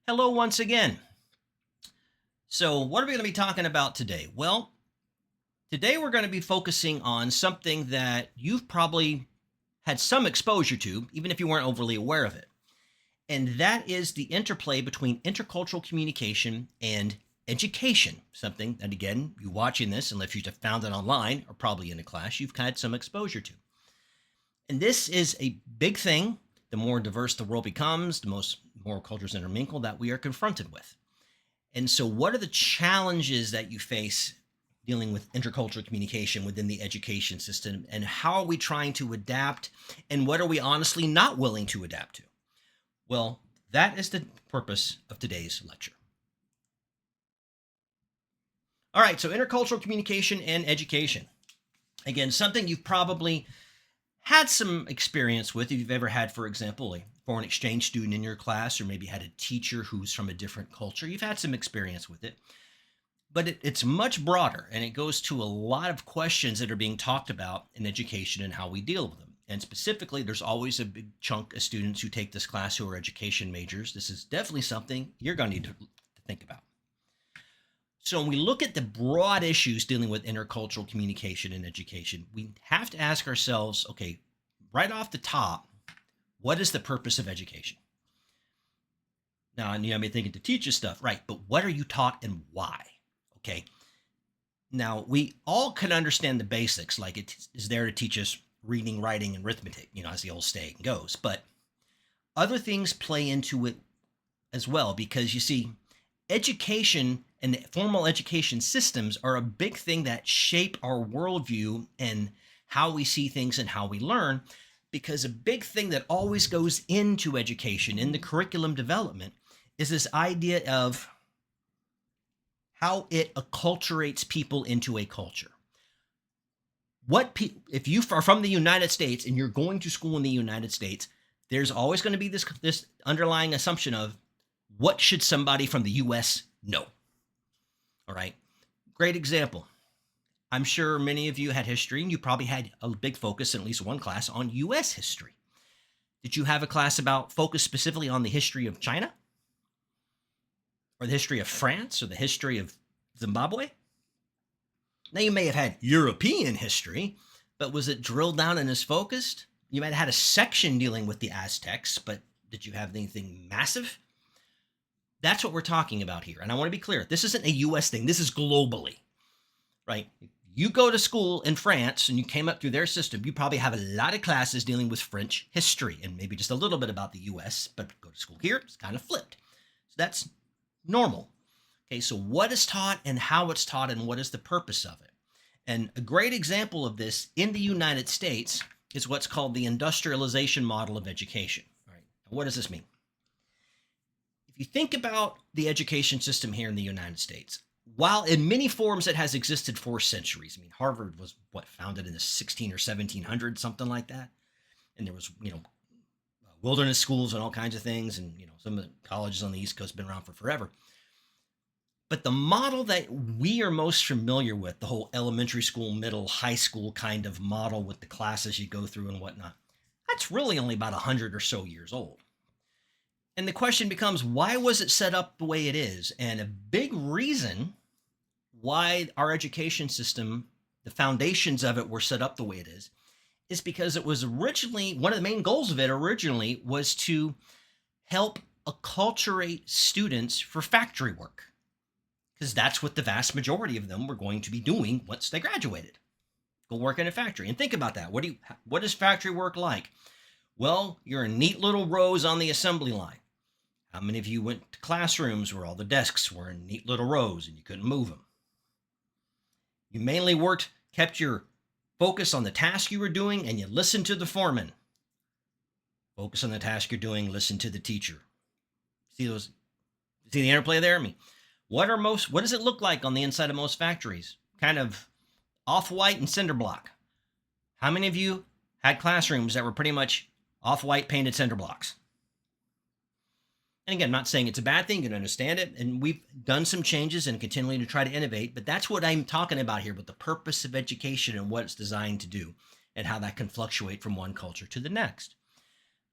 Hello once again. So, what are we going to be talking about today? Well, today we're going to be focusing on something that you've probably had some exposure to, even if you weren't overly aware of it. And that is the interplay between intercultural communication and education. Something that, again, you watching this, unless you have found it online or probably in a class, you've had some exposure to. And this is a big thing. The more diverse the world becomes, the more cultures intermingle that we are confronted with. And so, what are the challenges that you face dealing with intercultural communication within the education system? And how are we trying to adapt? And what are we honestly not willing to adapt to? Well, that is the purpose of today's lecture. All right, so intercultural communication and education. Again, something you've probably had some experience with if you've ever had, for example, a foreign exchange student in your class, or maybe had a teacher who's from a different culture. You've had some experience with it, but it's much broader, and it goes to a lot of questions that are being talked about in education and how we deal with them. And specifically, there's always a big chunk of students who take this class who are education majors. This is definitely something you're going to need to think about. So when we look at the broad issues dealing with intercultural communication and education, we have to ask ourselves, okay, right off the top, what is the purpose of education? Now, you may be thinking to teach you stuff, right? But what are you taught and why? Okay. Now, we all can understand the basics, like it is there to teach us reading, writing, and arithmetic, as the old saying goes. But other things play into it as well, because you see, education and formal education systems are a big thing that shape our worldview and how we see things and how we learn. Because a big thing that always goes into education in the curriculum development is this idea of how it acculturates people into a culture. If you are from the United States and you're going to school in the United States, there's always going to be this underlying assumption of what should somebody from the U.S. know? All right. Great example. I'm sure many of you had history, and you probably had a big focus in at least one class on U.S. history. Did you have a class about focus specifically on the history of China? Or the history of France? Or the history of Zimbabwe? Now, you may have had European history, but was it drilled down and as focused? You might have had a section dealing with the Aztecs, but did you have anything massive? That's what we're talking about here. And I want to be clear. This isn't a U.S. thing. This is globally, right? You go to school in France and you came up through their system, you probably have a lot of classes dealing with French history and maybe just a little bit about the U.S., but go to school here, it's kind of flipped. So that's normal. Okay, so what is taught and how it's taught and what is the purpose of it? And a great example of this in the United States is what's called the industrialization model of education. All right, now what does this mean? If you think about the education system here in the United States, while in many forms it has existed for centuries. I mean, Harvard was founded in the 16 or 1700s, something like that. And there was, wilderness schools and all kinds of things. And, some of the colleges on the East Coast have been around for forever. But the model that we are most familiar with, the whole elementary school, middle, high school kind of model with the classes you go through and whatnot, that's really only about 100 or so years old. And the question becomes, why was it set up the way it is? And a big reason why our education system, the foundations of it were set up the way it is because it was originally, one of the main goals of it originally was to help acculturate students for factory work. Because that's what the vast majority of them were going to be doing once they graduated. Go work in a factory. And think about that. What is factory work like? Well, you're in neat little rows on the assembly line. How many of you went to classrooms where all the desks were in neat little rows and you couldn't move them? You mainly kept your focus on the task you were doing, and you listened to the foreman. Focus on the task you're doing, listen to the teacher. See the interplay there? I mean, what does it look like on the inside of most factories? Kind of off-white and cinder block. How many of you had classrooms that were pretty much off-white painted cinder blocks? And again, I'm not saying it's a bad thing. You can understand it. And we've done some changes and continuing to try to innovate. But that's what I'm talking about here with the purpose of education and what it's designed to do and how that can fluctuate from one culture to the next.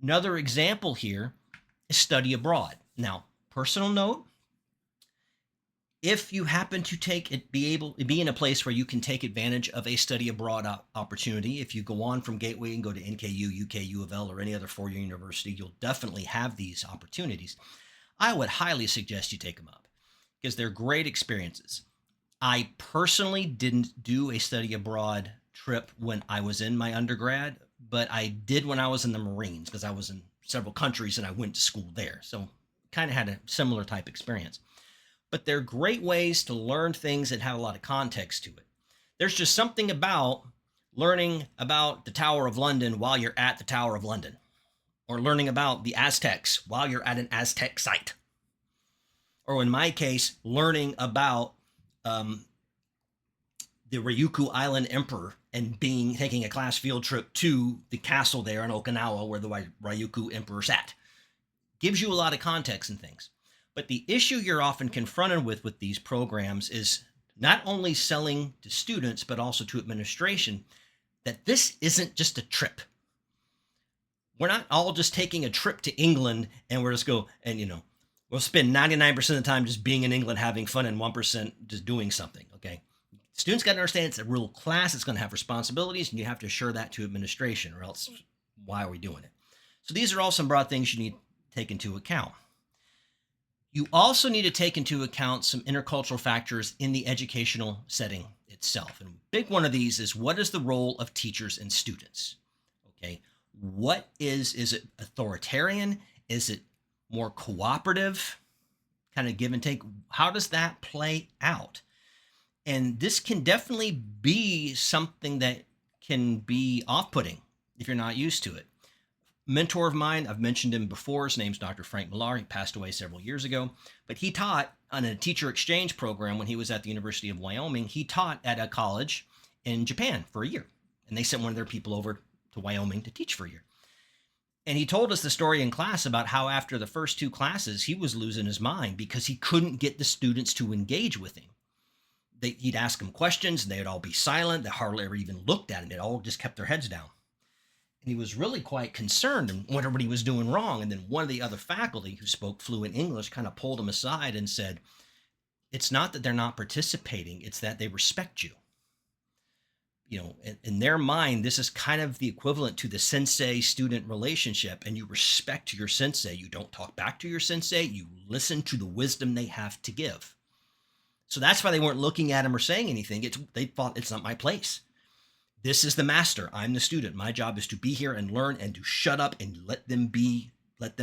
Another example here is study abroad. Now, personal note, if you happen to be in a place where you can take advantage of a study abroad opportunity, if you go on from Gateway and go to NKU, UK, U of L, or any other four-year university, you'll definitely have these opportunities. I would highly suggest you take them up because they're great experiences. I personally didn't do a study abroad trip when I was in my undergrad, but I did when I was in the Marines because I was in several countries and I went to school there. So kind of had a similar type experience. But they're great ways to learn things that have a lot of context to it. There's just something about learning about the Tower of London while you're at the Tower of London, or learning about the Aztecs while you're at an Aztec site. Or in my case, learning about the Ryukyu Island Emperor and taking a class field trip to the castle there in Okinawa where the Ryukyu Emperor sat. Gives you a lot of context and things. But the issue you're often confronted with these programs is not only selling to students, but also to administration, that this isn't just a trip. We're not all just taking a trip to England and we're just go and, we'll spend 99% of the time just being in England, having fun, and 1% just doing something, okay? Students got to understand it's a real class. It's going to have responsibilities, and you have to assure that to administration, or else why are we doing it? So these are all some broad things you need to take into account. You also need to take into account some intercultural factors in the educational setting itself. And a big one of these is, what is the role of teachers and students? Okay, is it authoritarian? Is it more cooperative? Kind of give and take. How does that play out? And this can definitely be something that can be off-putting if you're not used to it. Mentor of mine, I've mentioned him before. His name's Dr. Frank Millar. He passed away several years ago, but he taught on a teacher exchange program when he was at the University of Wyoming. He taught at a college in Japan for a year, and they sent one of their people over to Wyoming to teach for a year. And he told us the story in class about how after the first two classes, he was losing his mind because he couldn't get the students to engage with him. He'd ask them questions, and they would all be silent. They hardly ever even looked at him. They all just kept their heads down. And he was really quite concerned and wondered what he was doing wrong. And then one of the other faculty who spoke fluent English kind of pulled him aside and said, it's not that they're not participating, it's that they respect you. In their mind, this is kind of the equivalent to the sensei-student relationship, and you respect your sensei. You don't talk back to your sensei. You listen to the wisdom they have to give. So that's why they weren't looking at him or saying anything. They thought, it's not my place. This is the master. I'm the student. My job is to be here and learn and to shut up and let them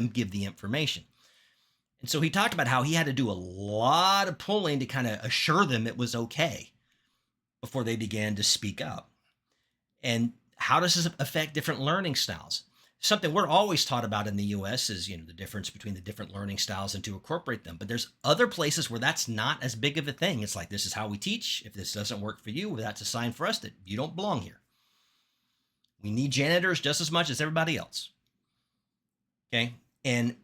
give the information. And so he talked about how he had to do a lot of pulling to kind of assure them it was okay before they began to speak up. And how does this affect different learning styles? Something we're always taught about in the US is, the difference between the different learning styles and to incorporate them. But there's other places where that's not as big of a thing. It's like, this is how we teach. If this doesn't work for you, that's a sign for us that you don't belong here. We need janitors just as much as everybody else. Okay. And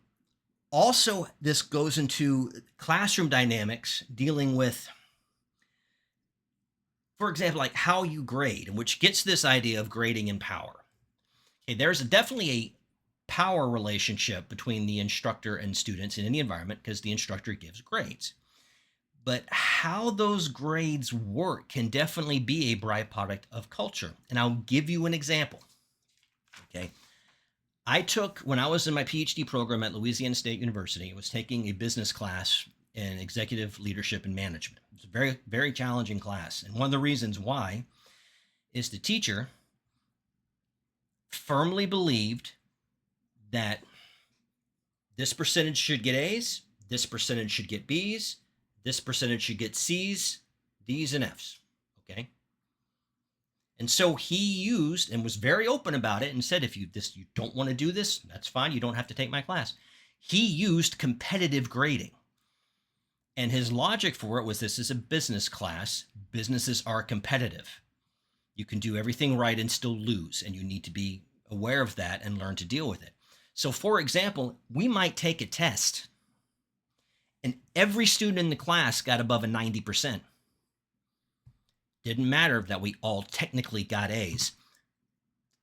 also this goes into classroom dynamics dealing with, for example, like how you grade, which gets this idea of grading and power. Okay, there's definitely a power relationship between the instructor and students in any environment because the instructor gives grades. But how those grades work can definitely be a byproduct of culture. And I'll give you an example. Okay. When I was in my PhD program at Louisiana State University, I was taking a business class in executive leadership and management. It was a very, very challenging class. And one of the reasons why is the teacher firmly believed that this percentage should get A's, this percentage should get B's, this percentage should get C's, D's, and F's. Okay. And so he used and was very open about it and said, if you don't want to do this, that's fine. You don't have to take my class. He used competitive grading. And his logic for it was, this is a business class. Businesses are competitive. You can do everything right and still lose, and you need to be aware of that and learn to deal with it. So, for example, we might take a test, and every student in the class got above a 90%. Didn't matter that we all technically got A's.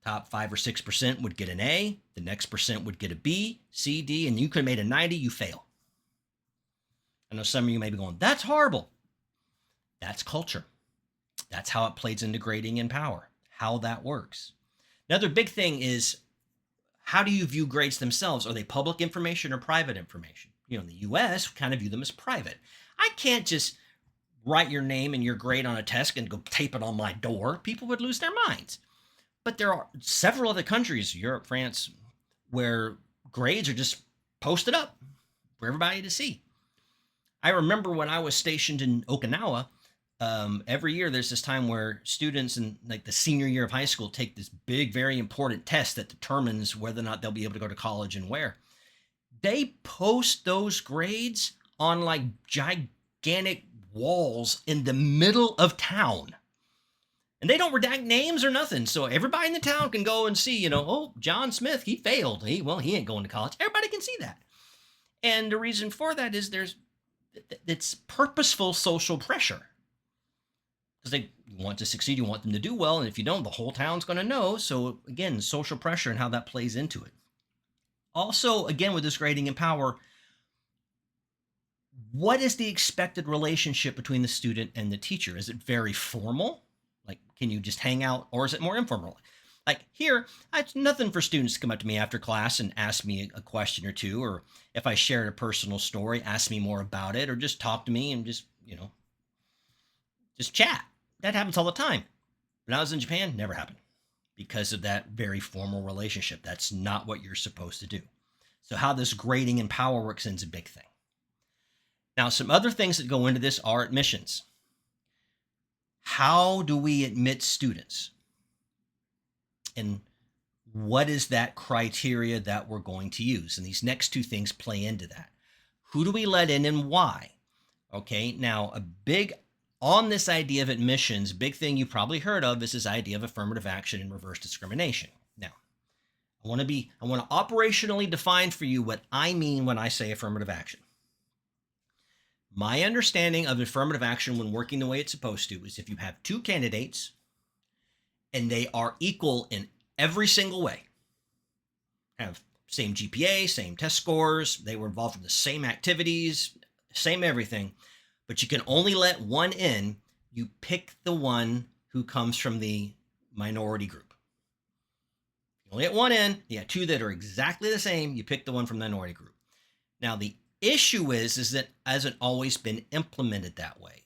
Top 5 or 6% would get an A. The next percent would get a B, C, D, and you could have made a 90, you fail. I know some of you may be going, that's horrible. That's culture. That's how it plays into grading and power, how that works. Another big thing is, how do you view grades themselves? Are they public information or private information? In the US, we kind of view them as private. I can't just write your name and your grade on a test and go tape it on my door. People would lose their minds. But there are several other countries, Europe, France, where grades are just posted up for everybody to see. I remember when I was stationed in Okinawa, every year there's this time where students in like the senior year of high school take this big, very important test that determines whether or not they'll be able to go to college and where. They post those grades on like gigantic walls in the middle of town. And they don't redact names or nothing. So everybody in the town can go and see, oh, John Smith, he failed. He ain't going to college. Everybody can see that. And the reason for that is it's purposeful social pressure. Because they want to succeed, you want them to do well. And if you don't, the whole town's going to know. So again, social pressure and how that plays into it. Also, again, with this grading and power, what is the expected relationship between the student and the teacher? Is it very formal? Like, can you just hang out, or is it more informal? Like here, it's nothing for students to come up to me after class and ask me a question or two, or if I shared a personal story, ask me more about it, or just talk to me and just chat. That happens all the time. When I was in Japan, never happened because of that very formal relationship. That's not what you're supposed to do. So how this grading and power works is a big thing. Now, some other things that go into this are admissions. How do we admit students? And what is that criteria that we're going to use? And these next two things play into that. Who do we let in and why? Okay, now a big on this idea of admissions, big thing you probably heard of is this idea of affirmative action and reverse discrimination. Now, I want to operationally define for you what I mean when I say affirmative action. My understanding of affirmative action when working the way it's supposed to is if you have two candidates and they are equal in every single way, have same GPA, same test scores, they were involved in the same activities, same everything, but you can only let one in, you pick the one who comes from the minority group. You only get one in, you got two that are exactly the same, you pick the one from the minority group. Now, the issue is that it hasn't always been implemented that way.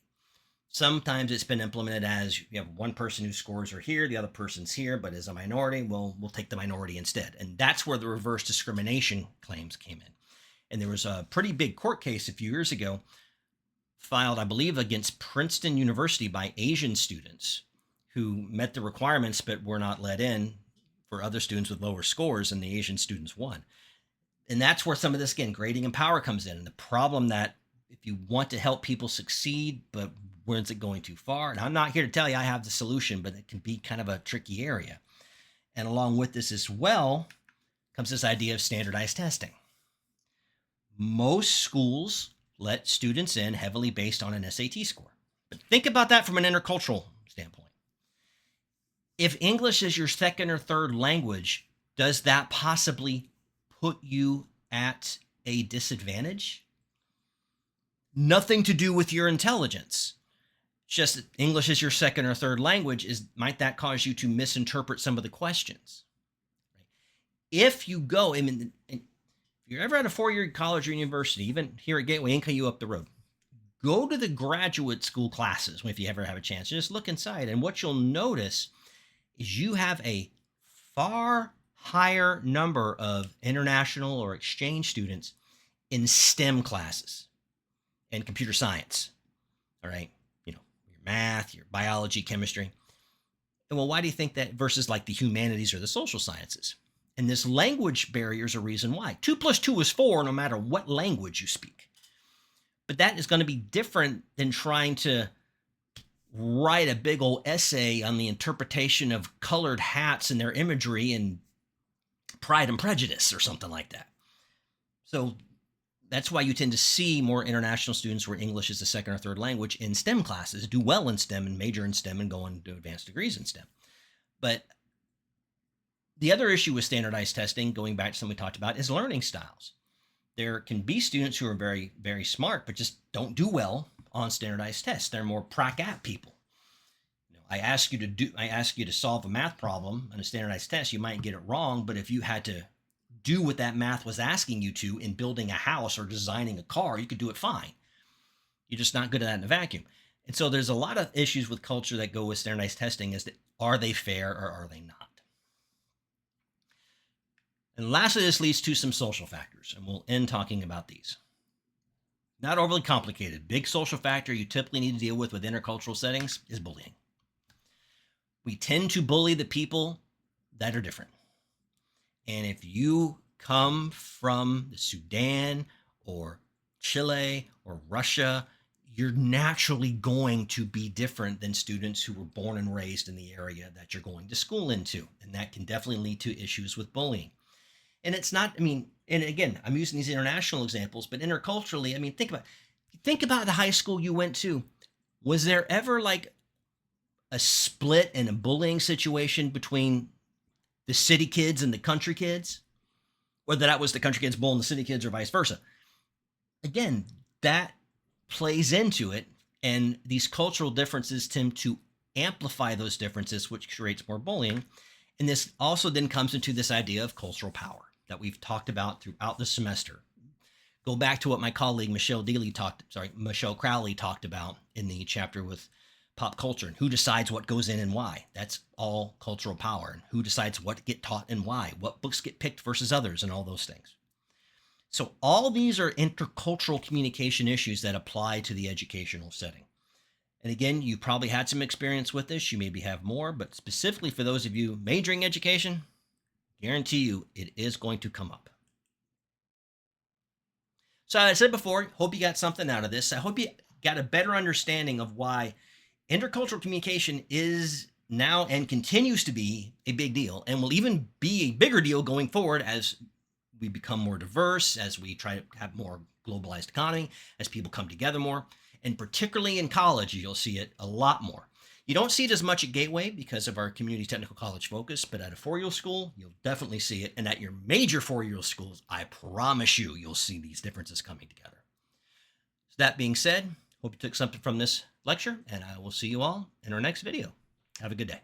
Sometimes it's been implemented as you have one person whose scores are here, the other person's here, but as a minority, we'll take the minority instead. And that's where the reverse discrimination claims came in. And there was a pretty big court case a few years ago filed, I believe, against Princeton University by Asian students who met the requirements but were not let in for other students with lower scores, and the Asian students won. And that's where some of this, again, grading and power comes in. And the problem that if you want to help people succeed, but when's it going too far? And I'm not here to tell you I have the solution, but it can be kind of a tricky area. And along with this as well comes this idea of standardized testing. Most schools let students in heavily based on an SAT score. But think about that from an intercultural standpoint. If English is your second or third language, does that possibly put you at a disadvantage? Nothing to do with your intelligence. Just that English is your second or third language, might that cause you to misinterpret some of the questions? If you go, if you're ever at a four-year college or university, even here at Gateway NKU up the road, go to the graduate school classes if you ever have a chance. Just look inside, and what you'll notice is you have a far higher number of international or exchange students in STEM classes and computer science. All right, your math, your biology, chemistry. And well, why do you think that versus like the humanities or the social sciences? And this language barrier is a reason why. 2 + 2 is 4 no matter what language you speak. But that is going to be different than trying to write a big old essay on the interpretation of colored hats and their imagery in Pride and Prejudice or something like that. So that's why you tend to see more international students where English is the second or third language in STEM classes, do well in STEM and major in STEM and go on to advanced degrees in STEM. But the other issue with standardized testing, going back to something we talked about, is learning styles. there can be students who are very, very smart, but just don't do well on standardized tests. They're more prac people. I ask you to solve a math problem on a standardized test, you might get it wrong, but if you had to do what that math was asking you to in building a house or designing a car, you could do it fine. You're just not good at that in a vacuum. And so there's a lot of issues with culture that go with standardized testing is that are they fair or are they not? And lastly, this leads to some social factors, and we'll end talking about these. Not overly complicated. Big social factor you typically need to deal with intercultural settings is bullying. We tend to bully the people that are different. And if you come from the Sudan or Chile or Russia, you're naturally going to be different than students who were born and raised in the area that you're going to school into. And that can definitely lead to issues with bullying. And it's not, and again, I'm using these international examples, but interculturally, think about the high school you went to. Was there ever like a split and a bullying situation between the city kids and the country kids? Whether that was the country kids bullying the city kids or vice versa. Again, that plays into it, and these cultural differences tend to amplify those differences, which creates more bullying. And this also then comes into this idea of cultural power that we've talked about throughout the semester. Go back to what my colleague Michelle Crowley talked about in the chapter with pop culture and who decides what goes in and why. That's all cultural power, and who decides what get taught and why, what books get picked versus others, and all those things. So all these are intercultural communication issues that apply to the educational setting. And again, you probably had some experience with this. You maybe have more, but specifically for those of you majoring in education, guarantee you it is going to come up. So as I said before, hope you got something out of this. I hope you got a better understanding of why intercultural communication is now and continues to be a big deal, and will even be a bigger deal going forward as we become more diverse, as we try to have more globalized economy, as people come together more. And particularly in college, you'll see it a lot more. You don't see it as much at Gateway because of our community technical college focus, but at a four-year school, you'll definitely see it. And at your major four-year schools, I promise you'll see these differences coming together. So that being said, hope you took something from this lecture, and I will see you all in our next video. Have a good day.